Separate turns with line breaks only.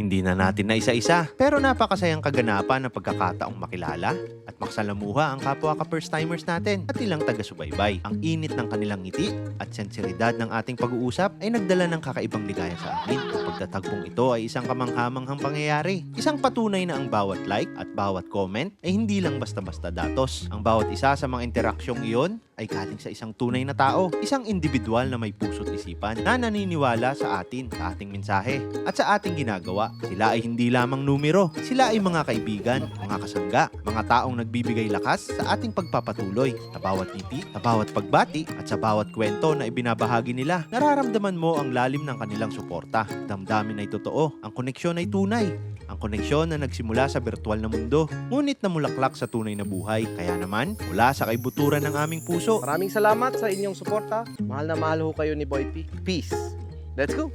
Hindi na natin na isa-isa, pero napakasayang kaganapan ng pagkakataong makilala at maksalamuha ang kapwa ka-first timers natin at ilang taga-subaybay. Ang init ng kanilang ngiti at sensibilidad ng ating pag-uusap ay nagdala ng kakaibang ligaya sa amin. Ang pagtatagpong ito ay isang kamanghamanghang pangyayari. Isang patunay na ang bawat like at bawat comment ay hindi lang basta-basta datos. Ang bawat isa sa mga interaksyong iyon ay galing sa isang tunay na tao, isang individual na may puso't isipan na naniniwala sa atin, sa ating mensahe at sa ating ginagawa. Sila ay hindi lamang numero, sila ay mga kaibigan, mga kasangga, mga taong nagbibigay lakas sa ating pagpapatuloy. Sa bawat ngiti, sa bawat pagbati at sa bawat kwento na ibinabahagi nila, nararamdaman mo ang lalim ng kanilang suporta. Damdamin ay totoo, ang koneksyon ay tunay. Ang koneksyon na nagsimula sa virtual na mundo, ngunit namulaklak sa tunay na buhay. Kaya naman, mula sa kaibuturan ng aming puso,
Maraming salamat sa inyong suporta. Mahal na mahal ho kayo ni Boy P. Peace. Let's go!